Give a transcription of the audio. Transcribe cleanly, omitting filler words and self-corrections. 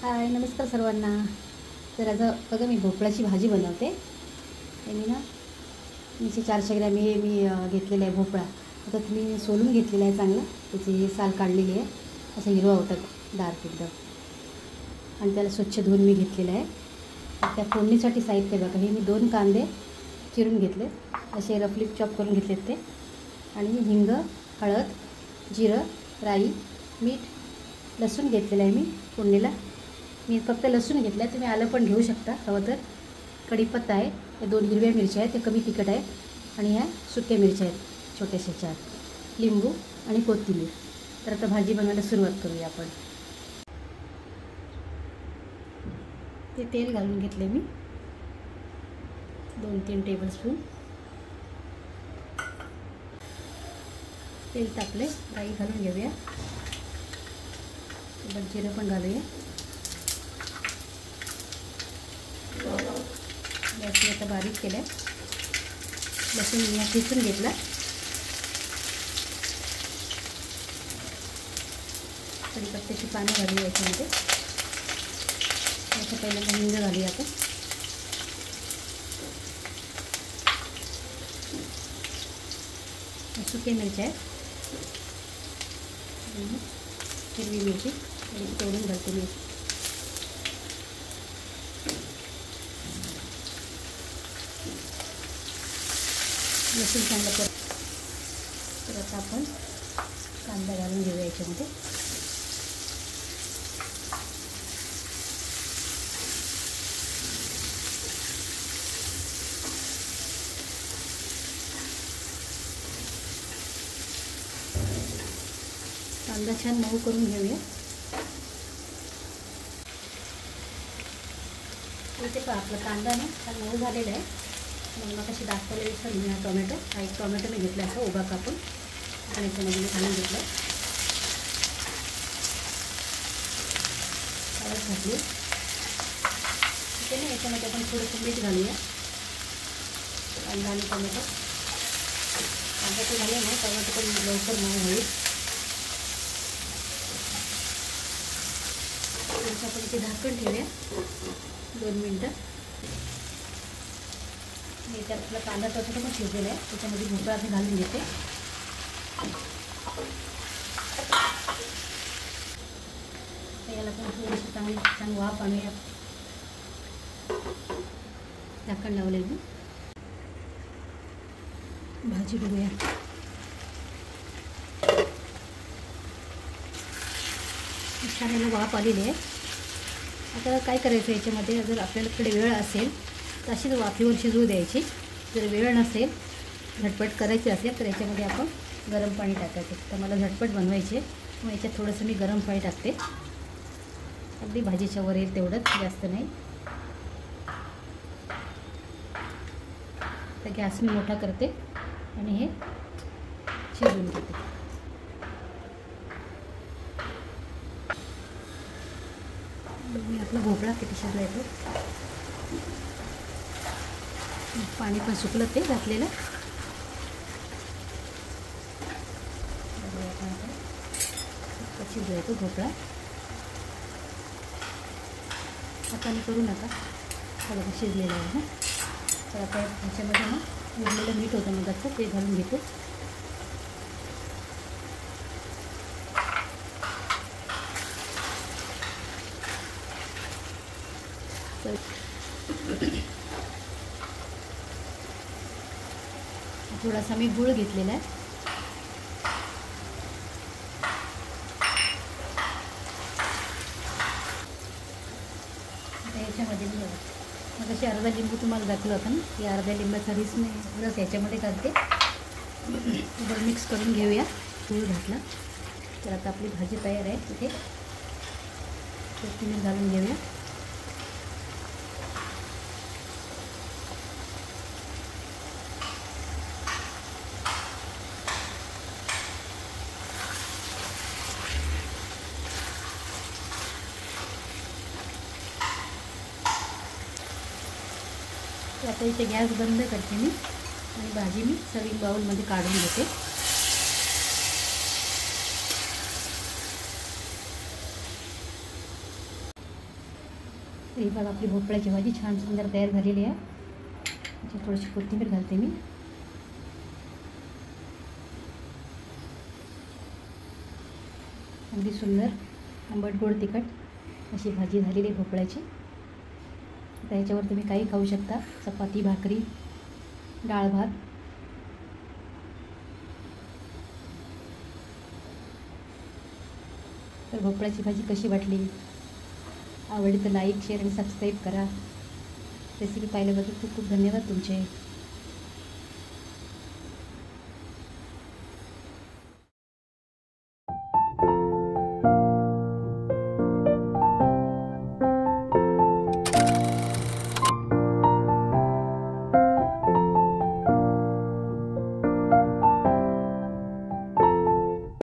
हाय, नमस्कार सर्वांना. तर आता बघा मी भोपळ्याची भाजी बनवते. हे मी ना 300-400 ग्रॅम हे मी घेतलेलं आहे भोपळा. आता तुम्ही सोलून घेतलेला आहे चांगला, त्याची साल काढलेली आहे. असा हिरवा होता डार्क एकदम, आणि त्याला स्वच्छ धुवून मी घेतलेलं आहे. त्या फोडणीसाठी साहित्य बघा, हे मी 2 कांदे चिरून घेतले, असे रफली चॉप करून घेतलेत ते, आणि हिंग, हळद, जिरं, राई, मीठ, लसूण घेतलेलं आहे मी फोडणीला. मी फक्त लसूण घेतलं आहे, तुम्ही आलं पण घेऊ शकता हवं तर. कढीपत्ता आहे, या 2 हिरव्या मिरच्या आहेत, ते कमी तिखट आहे, आणि ह्या सुक्या मिरच्या आहेत छोट्याशा 4, लिंबू आणि कोथिंबीर. तर आता भाजी बनवायला सुरुवात करूया आपण. ते तेल घालून घेतले मी 2-3 टेबलस्पून. तेल टाकले, राई घालून घेऊया, सोबत जिरं पण घालूया. गॅस आता बारीक केला. लसूण मी ठेचून घेतला. कढीपत्त्याची पानं घालूया याच्यामध्ये. याच्या पहिल्यांदा हिंग घालूया आपण. सुके मिरच्या आहेत, हिरवी मिरची तोडून घालते मी. लसूण चांगलं कर. तर आता आपण कांदा घालून घेऊया याच्यामध्ये. कांदा छान मऊ करून घेऊया. इथे पहा, आपला कांदा ना छान मऊ झालेला आहे. मग कशी दाखवले विसरली ना. टोमॅटो, हा एक टोमॅटो मी घेतला असं उभा कापून, आणि याच्यामध्ये मी घालून घेतलं. हळद घातली. ठीक आहे ना. याच्यामध्ये आपण थोडंसं मीठ घालूया. कांदा आणि टोमॅटो, कांदा तर घालूया ना, टोमॅटो पण लवकर मऊ होईल. आपण इथे झाकण ठेवूया 2 मिनटं. त्यात आपला कांदा टोमॅटो पण शिजलेला आहे, त्याच्यामध्ये भोपळा मी घालून घेते. याला पण थोडीशी चांगली वाफ आणूया. झाकण लावले मी. भाजी बघूया. छान याला वाफ आलेली आहे. आता काय करायचं याच्यामध्ये, जर आपल्याकडे वेळ असेल तर अशीच वाफेवर शिजवू द्यायची. जर वेळ नसेल, झटपट करायची असेल, तर याच्यामध्ये आपण गरम पाणी टाकायचं. तर मला झटपट बनवायचे, मग याच्यात थोडंसं मी गरम पाणी टाकते. अगदी भाजीच्या वर येईल तेवढंच, जास्त नाही. तर गॅस मी मोठा करते आणि हे शिजवून घेते. मी आपला भोपळा किती शिजला येतो. पाणी पण सुकलं ते घातलेलं. शिजला येतो भोपळा. हाताने करू नका, थोडं शिजलेलं आहे ना. तर आता ह्याच्यामध्ये ना उरलेलं मीठ होतं मगाचं, ते घालून घेतो. थोडासा मी गूळ घेतलेला आहे. याच्यामध्ये मग अशी अर्धा लिंबू तुम्हाला दाखवलं होतं ना, या अर्ध्या लिंबाचा रस याच्यामध्ये घालते. बरं मिक्स करून घेऊया. गूळ घातला. तर आता आपली भाजी तयार आहे. तिथे कोथिंबीर घालून घेऊया. आता इथे गॅस बंद करते मी, आणि भाजी मी सर्विंग बाउलमध्ये काढून घेते. तर ही बघा आपली भोपळ्याची भाजी छान सुंदर तयार झालेली आहे. त्याच्यात थोडीशी कोथिंबीर घालते मी. अगदी सुंदर आंबट गोड तिखट अशी भाजी झालेली आहे भोपळ्याची. आता ह्याच्यावर तुम्ही काही खाऊ शकता, चपाती, भाकरी, डाळ भात. तर भोपळ्याची भाजी कशी वाटली, आवडली तर लाईक, शेअर आणि सबस्क्राईब करा. रेसिपी पाहिल्याबद्दल खूप खूप धन्यवाद तुमचे.